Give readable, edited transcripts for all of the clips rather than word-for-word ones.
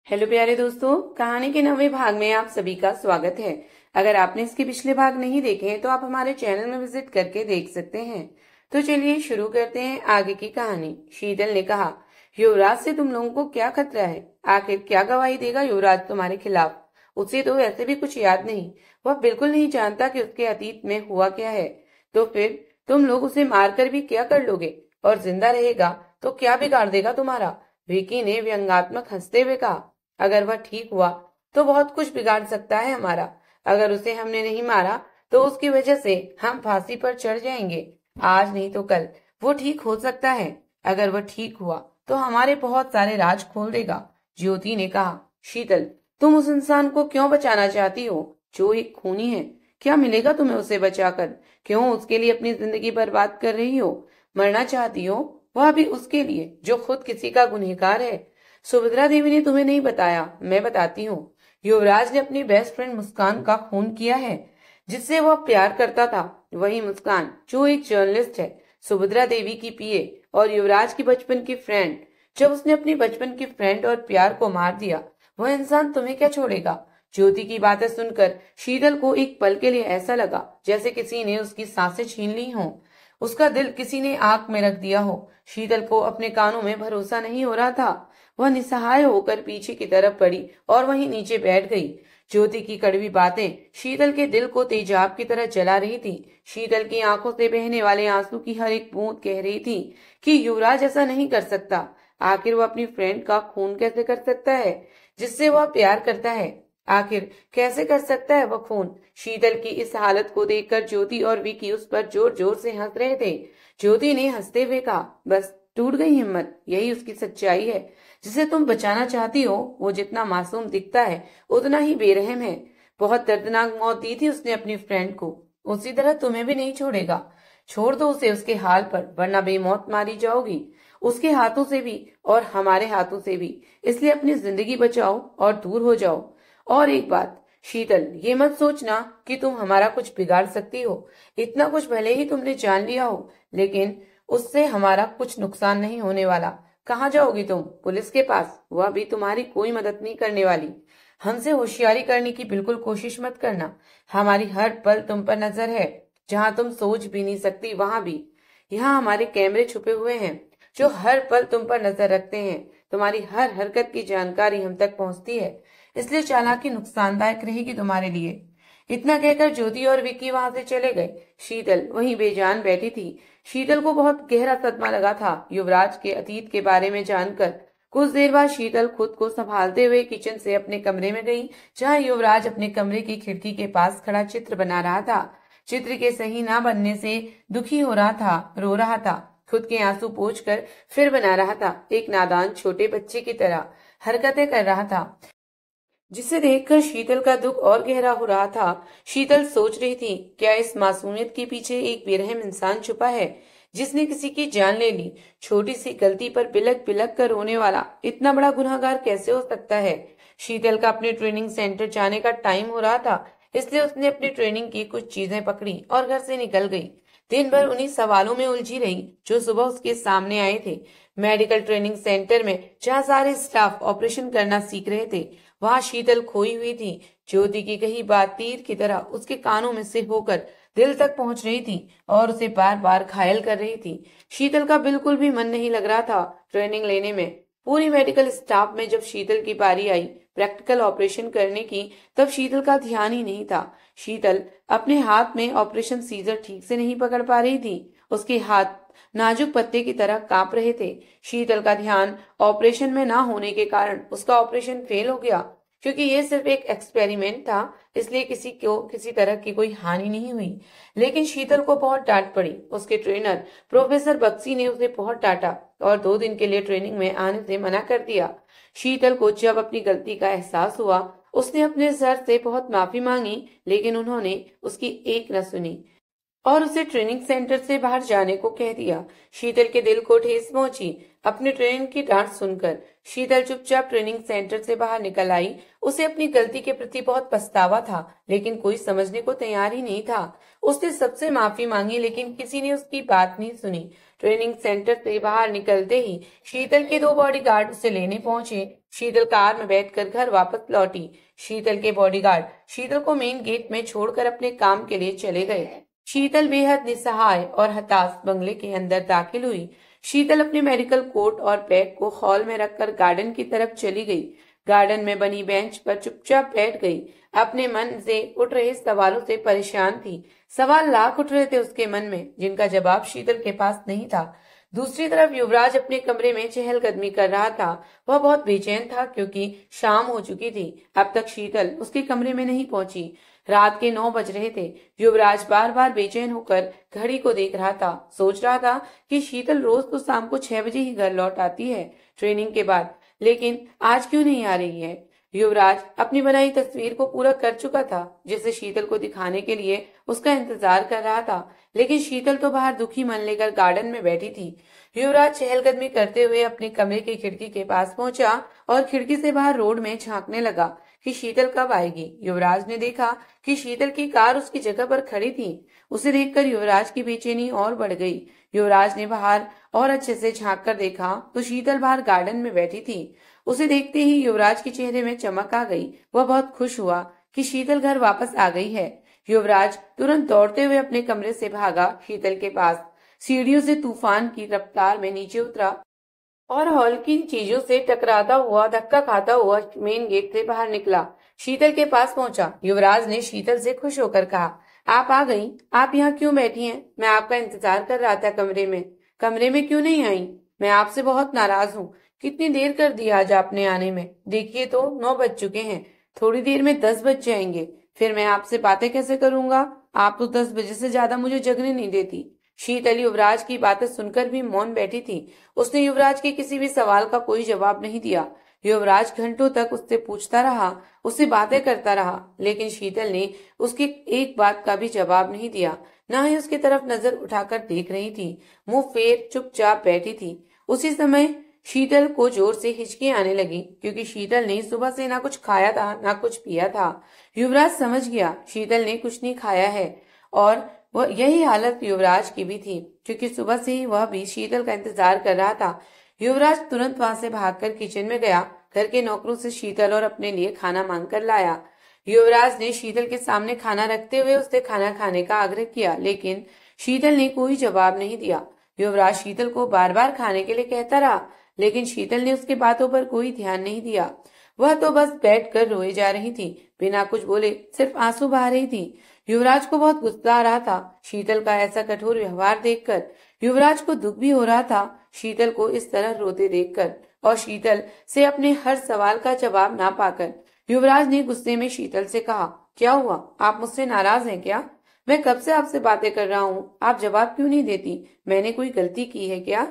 Hello प्यारे दोस्तों, कहानी के 9वें भाग में आप सभी का स्वागत है। अगर आपने इसके पिछले भाग नहीं देखे हैं तो आप हमारे चैनल में विजिट करके देख सकते हैं। तो चलिए शुरू करते हैं आगे की कहानी। शीतल ने कहा, युवराज से तुम लोगों को क्या खतरा है? आखिर क्या गवाही देगा युवराज तुम्हारे खिलाफ? उसे तो वैसे भी कुछ याद नहीं। वह बिल्कुल नहीं जानता कि उसके अतीत में हुआ क्या है। तो फिर तुम लोग उसे मारकर भी क्या कर लोगे? और जिंदा रहेगा तो क्या बिगाड़ देगा तुम्हारा? विकी ने व्यंग्यात्मक हंसते हुए कहा, अगर वह ठीक हुआ तो बहुत कुछ बिगाड़ सकता है हमारा। अगर उसे हमने नहीं मारा तो उसकी वजह से हम फांसी पर चढ़ जाएंगे। आज नहीं तो कल वो ठीक हो सकता है। अगर वह ठीक हुआ तो हमारे बहुत सारे राज खोल देगा। ज्योति ने कहा, शीतल, तुम उस इंसान को क्यों बचाना चाहती हो जो एक खूनी है? क्या मिलेगा तुम्हें उसे बचाकर? क्यों उसके लिए अपनी जिंदगी बर्बाद कर रही हो? मरना चाहती हो, वह भी उसके लिए जो खुद किसी का गुनहगार है। सुभद्रा देवी ने तुम्हें नहीं बताया, मैं बताती हूँ। युवराज ने अपनी बेस्ट फ्रेंड मुस्कान का खून किया है, जिससे वह प्यार करता था। वही मुस्कान जो एक जर्नलिस्ट है, सुभद्रा देवी की पीए और युवराज की बचपन की फ्रेंड। जब उसने अपनी बचपन की फ्रेंड और प्यार को मार दिया, वह इंसान तुम्हें क्या छोड़ेगा? ज्योति की बातें सुनकर शीतल को एक पल के लिए ऐसा लगा जैसे किसी ने उसकी सांसें छीन ली हों। उसका दिल किसी ने आग में रख दिया हो। शीतल को अपने कानों में भरोसा नहीं हो रहा था। वह निसहाय होकर पीछे की तरफ पड़ी और वहीं नीचे बैठ गई। ज्योति की कड़वी बातें शीतल के दिल को तेजाब की तरह जला रही थी। शीतल की आंखों से बहने वाले आंसू की हर एक बूंद कह रही थी कि युवराज ऐसा नहीं कर सकता। आखिर वो अपनी फ्रेंड का खून कैसे कर सकता है जिससे वह प्यार करता है? आखिर कैसे कर सकता है वह खून? शीतल की इस हालत को देखकर ज्योति और विकी उस पर जोर जोर से हंस रहे थे। ज्योति ने हंसते हुए कहा, बस टूट गई हिम्मत, यही उसकी सच्चाई है। जिसे तुम बचाना चाहती हो वो जितना मासूम दिखता है उतना ही बेरहम है। बहुत दर्दनाक मौत दी थी उसने अपनी फ्रेंड को, उसी तरह तुम्हें भी नहीं छोड़ेगा। छोड़ दो उसे उसके हाल पर, वरना बेमौत मारी जाओगी, उसके हाथों से भी और हमारे हाथों से भी। इसलिए अपनी जिंदगी बचाओ और दूर हो जाओ। और एक बात शीतल, ये मत सोचना कि तुम हमारा कुछ बिगाड़ सकती हो। इतना कुछ भले ही तुमने जान लिया हो, लेकिन उससे हमारा कुछ नुकसान नहीं होने वाला। कहाँ जाओगी तुम? पुलिस के पास? वह भी तुम्हारी कोई मदद नहीं करने वाली। हमसे होशियारी करने की बिल्कुल कोशिश मत करना। हमारी हर पल तुम पर नजर है। जहाँ तुम सोच भी नहीं सकती वहां भी। यहाँ हमारे कैमरे छुपे हुए हैं जो हर पल तुम पर नजर रखते हैं। तुम्हारी हर हरकत की जानकारी हम तक पहुंचती है, इसलिए चालाकी नुकसानदायक रहेगी तुम्हारे लिए। इतना कहकर ज्योति और विक्की वहां से चले गए। शीतल वहीं बेजान बैठी थी। शीतल को बहुत गहरा सदमा लगा था युवराज के अतीत के बारे में जानकर। कुछ देर बाद शीतल खुद को संभालते हुए किचन से अपने कमरे में गई, जहां युवराज अपने कमरे की खिड़की के पास खड़ा चित्र बना रहा था। चित्र के सही ना बनने से दुखी हो रहा था, रो रहा था, खुद के आंसू पोंछकर फिर बना रहा था। एक नादान छोटे बच्चे की तरह हरकतें कर रहा था, जिसे देखकर शीतल का दुख और गहरा हो रहा था। शीतल सोच रही थी, क्या इस मासूमियत के पीछे एक बेरहम इंसान छुपा है जिसने किसी की जान ले ली? छोटी सी गलती पर बिलक बिलक कर रोने वाला इतना बड़ा गुनहगार कैसे हो सकता है? शीतल का अपने ट्रेनिंग सेंटर जाने का टाइम हो रहा था, इसलिए उसने अपनी ट्रेनिंग की कुछ चीजें पकड़ी और घर से निकल गई। दिन भर उन्हीं सवालों में उलझी रही जो सुबह उसके सामने आए थे। मेडिकल ट्रेनिंग सेंटर में जहाँ सारे स्टाफ ऑपरेशन करना सीख रहे थे, वहां शीतल खोई हुई थी। ज्योति की कही बात तीर की तरह उसके कानों में से होकर दिल तक पहुंच रही थी और उसे बार बार घायल कर रही थी। शीतल का बिल्कुल भी मन नहीं लग रहा था ट्रेनिंग लेने में। पूरी मेडिकल स्टाफ में जब शीतल की बारी आई प्रैक्टिकल ऑपरेशन करने की, तब शीतल का ध्यान ही नहीं था। शीतल अपने हाथ में ऑपरेशन सीजर ठीक से नहीं पकड़ पा रही थी। उसके हाथ नाजुक पत्ते की तरह कांप रहे थे। शीतल का ध्यान ऑपरेशन में ना होने के कारण उसका ऑपरेशन फेल हो गया। क्योंकि ये सिर्फ एक एक्सपेरिमेंट था, इसलिए किसी को किसी तरह की कोई हानि नहीं हुई। लेकिन शीतल को बहुत डांट पड़ी। उसके ट्रेनर प्रोफेसर बक्सी ने उसे बहुत डांटा और 2 दिन के लिए ट्रेनिंग में आने से मना कर दिया। शीतल को जब अपनी गलती का एहसास हुआ, उसने अपने सर से बहुत माफी मांगी, लेकिन उन्होंने उसकी एक न सुनी और उसे ट्रेनिंग सेंटर से बाहर जाने को कह दिया। शीतल के दिल को ठेस पहुंची अपने ट्रेनर की डांट सुनकर। शीतल चुपचाप ट्रेनिंग सेंटर से बाहर निकल आई। उसे अपनी गलती के प्रति बहुत पछतावा था, लेकिन कोई समझने को तैयार ही नहीं था। उसने सबसे माफी मांगी, लेकिन किसी ने उसकी बात नहीं सुनी। ट्रेनिंग सेंटर से बाहर निकलते ही शीतल के 2 बॉडीगार्ड उसे लेने पहुंचे। शीतल कार में बैठकर घर वापस लौटी। शीतल के बॉडीगार्ड शीतल को मेन गेट में छोड़कर अपने काम के लिए चले गए। शीतल बेहद निस्सहाय और हताश बंगले के अंदर दाखिल हुई। शीतल अपने मेडिकल कोट और बैग को हॉल में रखकर गार्डन की तरफ चली गई। गार्डन में बनी बेंच पर चुपचाप बैठ गई। अपने मन से उठ रहे सवालों से परेशान थी। सवाल लाख उठ रहे थे उसके मन में, जिनका जवाब शीतल के पास नहीं था। दूसरी तरफ युवराज अपने कमरे में चहलकदमी कर रहा था। वह बहुत बेचैन था क्योंकि शाम हो चुकी थी। अब तक शीतल उसके कमरे में नहीं पहुंची। रात के 9 बज रहे थे। युवराज बार बार बेचैन होकर घड़ी को देख रहा था। सोच रहा था कि शीतल रोज तो शाम को 6 बजे ही घर लौट आती है ट्रेनिंग के बाद, लेकिन आज क्यों नहीं आ रही है। युवराज अपनी बनाई तस्वीर को पूरा कर चुका था, जिसे शीतल को दिखाने के लिए उसका इंतजार कर रहा था, लेकिन शीतल तो बाहर दुखी मन लेकर गार्डन में बैठी थी। युवराज चहलकदमी करते हुए अपने कमरे की खिड़की के पास पहुंचा और खिड़की से बाहर रोड में झांकने लगा कि शीतल कब आएगी। युवराज ने देखा कि शीतल की कार उसकी जगह पर खड़ी थी। उसे देखकर युवराज की बेचैनी और बढ़ गई। युवराज ने बाहर और अच्छे से झांक कर देखा तो शीतल बाहर गार्डन में बैठी थी। उसे देखते ही युवराज के चेहरे में चमक आ गई। वह बहुत खुश हुआ कि शीतल घर वापस आ गई है। युवराज तुरंत दौड़ते हुए अपने कमरे से भागा शीतल के पास। सीढ़ियों से तूफान की रफ्तार में नीचे उतरा और हॉल की चीजों से टकराता हुआ धक्का खाता हुआ मेन गेट से बाहर निकला। शीतल के पास पहुंचा। युवराज ने शीतल से खुश होकर कहा, आप आ गई। आप यहाँ क्यों बैठी हैं? मैं आपका इंतजार कर रहा था कमरे में। कमरे में क्यों नहीं आई? मैं आपसे बहुत नाराज हूँ। कितनी देर कर दी आज आपने आने में। देखिए तो 9 बज चुके हैं। थोड़ी देर में 10 बज जाएंगे। फिर मैं आपसे बातें कैसे करूंगा? आप तो 10 बजे से ज्यादा मुझे जगने नहीं देती। शीतल युवराज की बातें सुनकर भी मौन बैठी थी। उसने युवराज के किसी भी सवाल का कोई जवाब नहीं दिया। युवराज घंटों तक उससे पूछता रहा, उससे बातें करता रहा, लेकिन शीतल ने उसकी एक बात का भी जवाब नहीं दिया, न ही उसकी तरफ नजर उठाकर देख रही थी। मुंह फेर चुपचाप बैठी थी। उसी समय शीतल को जोर से हिचकी आने लगी, क्योंकि शीतल ने सुबह से ना कुछ खाया था ना कुछ पिया था। युवराज समझ गया शीतल ने कुछ नहीं खाया है, और वह यही हालत युवराज की भी थी, क्योंकि सुबह से ही वह भी शीतल का इंतजार कर रहा था। युवराज तुरंत वहां से भागकर किचन में गया। घर के नौकरों से शीतल और अपने लिए खाना मांग कर लाया। युवराज ने शीतल के सामने खाना रखते हुए उससे खाना खाने का आग्रह किया, लेकिन शीतल ने कोई जवाब नहीं दिया। युवराज शीतल को बार बार खाने के लिए कहता रहा, लेकिन शीतल ने उसके बातों पर कोई ध्यान नहीं दिया। वह तो बस बैठकर रोए जा रही थी, बिना कुछ बोले, सिर्फ आंसू बहा रही थी। युवराज को बहुत गुस्सा आ रहा था शीतल का ऐसा कठोर व्यवहार देखकर। युवराज को दुख भी हो रहा था शीतल को इस तरह रोते देखकर, और शीतल से अपने हर सवाल का जवाब ना पाकर। युवराज ने गुस्से में शीतल से कहा, क्या हुआ? आप मुझसे नाराज हैं क्या? मैं कब से आपसे बातें कर रहा हूँ, आप जवाब क्यों नहीं देती? मैंने कोई गलती की है क्या?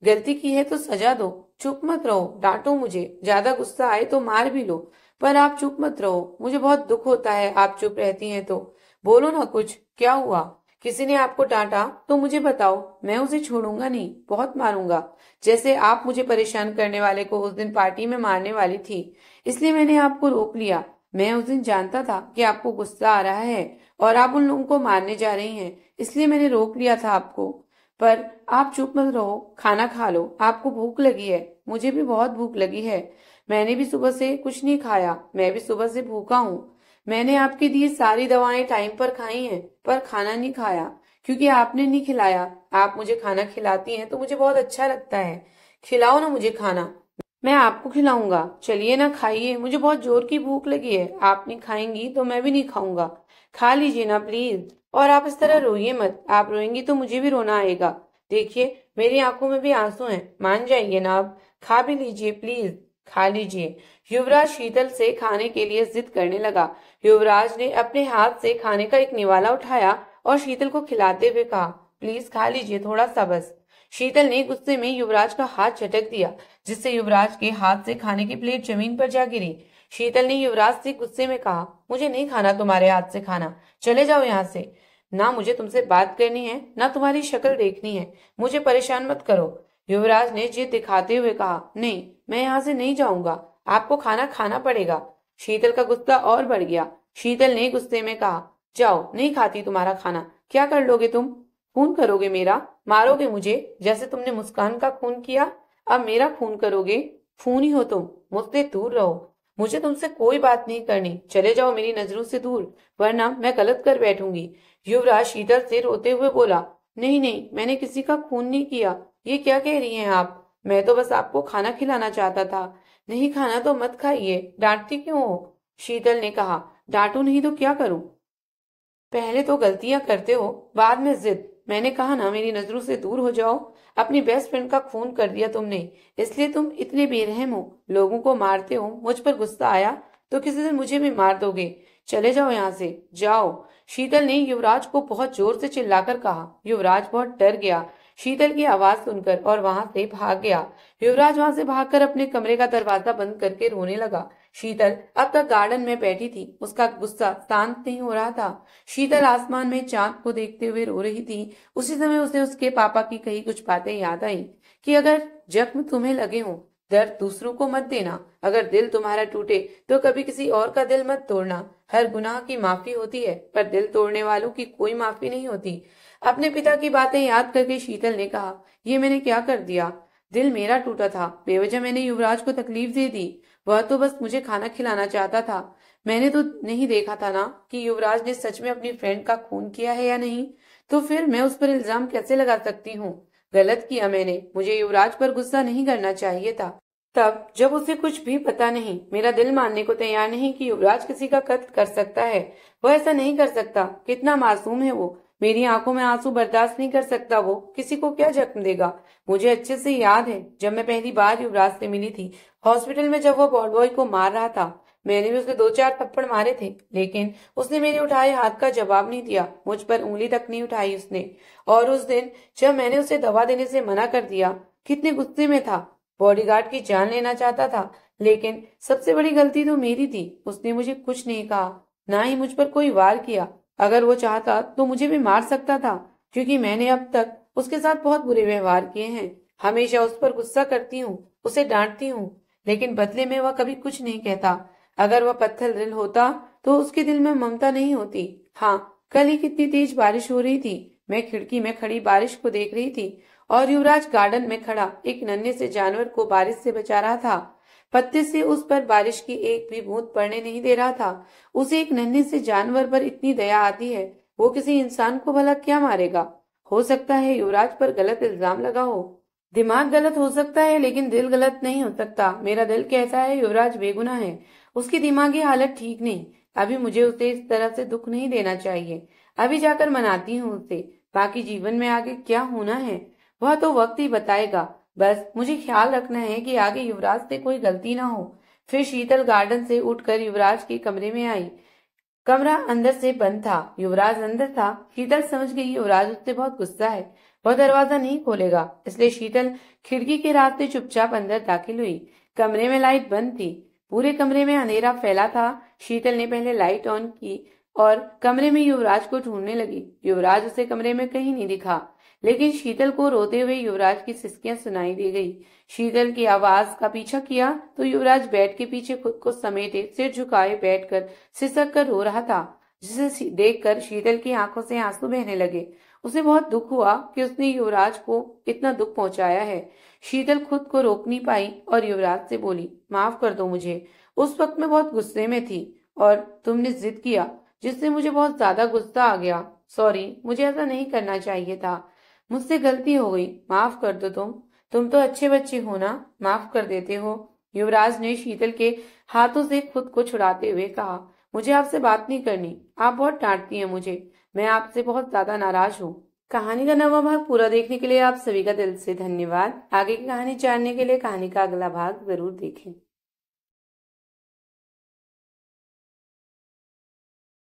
गलती की है तो सजा दो, चुप मत रहो, डांटो मुझे, ज्यादा गुस्सा आए तो मार भी लो, पर आप चुप मत रहो। मुझे बहुत दुख होता है आप चुप रहती हैं तो। बोलो ना कुछ, क्या हुआ? किसी ने आपको डांटा तो मुझे बताओ, मैं उसे छोड़ूंगा नहीं, बहुत मारूंगा, जैसे आप मुझे परेशान करने वाले को उस दिन पार्टी में मारने वाली थी। इसलिए मैंने आपको रोक लिया। मैं उस दिन जानता था कि आपको गुस्सा आ रहा है और आप उन लोगों को मारने जा रही हैं, इसलिए मैंने रोक लिया था आपको। पर आप चुप मत रहो, खाना खा लो, आपको भूख लगी है, मुझे भी बहुत भूख लगी है। मैंने भी सुबह से कुछ नहीं खाया, मैं भी सुबह से भूखा हूँ। मैंने आपकी दी सारी दवाएं टाइम पर खाई हैं, पर खाना नहीं खाया, क्योंकि आपने नहीं खिलाया। आप मुझे खाना खिलाती हैं तो मुझे बहुत अच्छा लगता है। खिलाओ ना मुझे खाना, मैं आपको खिलाऊंगा। चलिए ना, खाइए, मुझे बहुत जोर की भूख लगी है। आप नहीं खाएंगी तो मैं भी नहीं खाऊंगा। खा लीजिए ना प्लीज। और आप इस तरह रोइए मत, आप रोएंगी तो मुझे भी रोना आएगा। देखिए मेरी आंखों में भी आंसू हैं, मान जाइए ना अब। खा भी लीजिए प्लीज, खा लीजिए। युवराज शीतल से खाने के लिए जिद करने लगा। युवराज ने अपने हाथ से खाने का एक निवाला उठाया और शीतल को खिलाते हुए कहा, प्लीज खा लीजिए, थोड़ा सा बस। शीतल ने गुस्से में युवराज का हाथ झटक दिया, जिससे युवराज के हाथ से खाने की प्लेट जमीन पर जा गिरी। शीतल ने युवराज से गुस्से में कहा, मुझे नहीं खाना तुम्हारे हाथ से खाना, चले जाओ यहाँ से। ना मुझे तुमसे बात करनी है, ना तुम्हारी शक्ल देखनी है, मुझे परेशान मत करो। युवराज ने जिद दिखाते हुए कहा, नहीं, मैं यहाँ से नहीं जाऊंगा, आपको खाना खाना पड़ेगा। शीतल का गुस्सा और बढ़ गया। शीतल ने गुस्से में कहा, जाओ, नहीं खाती तुम्हारा खाना। क्या कर लोगे तुम? खून करोगे मेरा? मारोगे मुझे जैसे तुमने मुस्कान का खून किया, अब मेरा खून करोगे? खून ही हो तुम, मुझसे दूर रहो। मुझे तुमसे कोई बात नहीं करनी, चले जाओ मेरी नजरों से दूर, वरना मैं गलत कर बैठूंगी। युवराज शीतल से रोते हुए बोला, नहीं नहीं, मैंने किसी का खून नहीं किया। ये क्या कह रही हैं आप? मैं तो बस आपको खाना खिलाना चाहता था। नहीं खाना तो मत खाइए, डांटती क्यों हो? शीतल ने कहा, डांटू नहीं तो क्या करूं? पहले तो गलतियां करते हो, बाद में जिद। मैंने कहा ना, मेरी नजरों से दूर हो जाओ। अपनी बेस्ट फ्रेंड का खून कर दिया तुमने, इसलिए तुम इतने बेरहम हो, लोगों को मारते हो। मुझ पर गुस्सा आया तो किसी दिन मुझे भी मार दोगे। चले जाओ यहाँ से, जाओ। शीतल ने युवराज को बहुत जोर से चिल्लाकर कहा। युवराज बहुत डर गया शीतल की आवाज सुनकर और वहां से भाग गया। युवराज वहां से भागकर अपने कमरे का दरवाजा बंद करके रोने लगा। शीतल अब तक गार्डन में बैठी थी, उसका गुस्सा शांत नहीं हो रहा था। शीतल आसमान में चांद को देखते हुए रो रही थी। उसी समय उसे उसके पापा की कही कुछ बातें याद आई कि अगर जख्म तुम्हें लगे हो, दर्द दूसरों को मत देना। अगर दिल तुम्हारा टूटे तो कभी किसी और का दिल मत तोड़ना। हर गुनाह की माफी होती है, पर दिल तोड़ने वालों की कोई माफी नहीं होती। अपने पिता की बातें याद करके शीतल ने कहा, ये मैंने क्या कर दिया? दिल मेरा टूटा था, बेवजह मैंने युवराज को तकलीफ दे दी। वह तो बस मुझे खाना खिलाना चाहता था। मैंने तो नहीं देखा था ना कि युवराज ने सच में अपनी फ्रेंड का खून किया है या नहीं। तो फिर मैं उस पर इल्जाम कैसे लगा सकती हूँ? गलत किया मैंने, मुझे युवराज पर गुस्सा नहीं करना चाहिए था। तब जब उसे कुछ भी पता नहीं, मेरा दिल मानने को तैयार नहीं कि युवराज किसी का कत्ल कर सकता है। वह ऐसा नहीं कर सकता। कितना मासूम है वो। मेरी आंखों में आंसू बर्दाश्त नहीं कर सकता। वो किसी को क्या जख्म देगा? मुझे अच्छे से याद है जब मैं पहली बार युवराज से मिली थी, हॉस्पिटल में, जब वो बॉड बॉय को मार रहा था। मैंने भी उसे 2-4 थप्पड़ मारे थे, लेकिन उसने मेरे उठाए हाथ का जवाब नहीं दिया। मुझ पर उंगली तक नहीं उठाई उसने। और उस दिन जब मैंने उसे दवा देने से मना कर दिया, कितने गुस्से में था। बॉडीगार्ड की जान लेना चाहता था, लेकिन सबसे बड़ी गलती तो मेरी थी। उसने मुझे कुछ नहीं कहा, ना ही मुझ पर कोई वार किया। अगर वो चाहता तो मुझे भी मार सकता था, क्योंकि मैंने अब तक उसके साथ बहुत बुरे व्यवहार किए हैं। हमेशा उस पर गुस्सा करती हूँ, उसे डांटती हूँ, लेकिन बदले में वह कभी कुछ नहीं कहता। अगर वह पत्थर दिल होता तो उसके दिल में ममता नहीं होती। हाँ, कल ही कितनी तेज बारिश हो रही थी। मैं खिड़की में खड़ी बारिश को देख रही थी और युवराज गार्डन में खड़ा एक नन्हे से जानवर को बारिश से बचा रहा था। पत्ते से उस पर बारिश की एक भी बूंद पड़ने नहीं दे रहा था। उसे एक नन्हे से जानवर पर इतनी दया आती है, वो किसी इंसान को भला क्या मारेगा? हो सकता है युवराज पर गलत इल्जाम लगा हो। दिमाग गलत हो सकता है, लेकिन दिल गलत नहीं हो सकता। मेरा दिल कहता है युवराज बेगुनाह है। उसकी दिमागी हालत ठीक नहीं। अभी मुझे उसे इस तरह से दुख नहीं देना चाहिए। अभी जाकर मनाती हूँ उसे। बाकी जीवन में आगे क्या होना है वह तो वक्त ही बताएगा। बस मुझे ख्याल रखना है कि आगे युवराज से कोई गलती ना हो। फिर शीतल गार्डन से उठकर युवराज के कमरे में आई। कमरा अंदर से बंद था, युवराज अंदर था। शीतल समझ गई युवराज उससे बहुत गुस्सा है, वह दरवाजा नहीं खोलेगा। इसलिए शीतल खिड़की के रास्ते चुपचाप अंदर दाखिल हुई। कमरे में लाइट बंद थी, पूरे कमरे में अंधेरा फैला था। शीतल ने पहले लाइट ऑन की और कमरे में युवराज को ढूंढने लगी। युवराज उसे कमरे में कहीं नहीं दिखा, लेकिन शीतल को रोते हुए युवराज की सिसकियां सुनाई दे गई। शीतल की आवाज का पीछा किया तो युवराज बेड के पीछे खुद को समेटे सिर झुकाए बैठकर सिसक कर रो रहा था, जिसे देखकर शीतल की आंखों से आंसू बहने लगे। उसे बहुत दुख हुआ कि उसने युवराज को इतना दुख पहुंचाया है। शीतल खुद को रोक नहीं पाई और युवराज से बोली, माफ कर दो मुझे। उस वक्त मैं बहुत गुस्से में थी और तुमने जिद किया, जिससे मुझे बहुत ज्यादा गुस्सा आ गया। सॉरी, मुझे ऐसा नहीं करना चाहिए था। मुझसे गलती हो गई, माफ कर दो तुम तो अच्छे बच्चे हो ना, माफ कर देते हो। युवराज ने शीतल के हाथों से खुद को छुड़ाते हुए कहा, मुझे आपसे बात नहीं करनी, आप बहुत डांटती हैं मुझे। मैं आपसे बहुत ज्यादा नाराज हूँ। कहानी का 9वां भाग पूरा देखने के लिए आप सभी का दिल से धन्यवाद। आगे की कहानी जानने के लिए कहानी का अगला भाग जरूर देखें।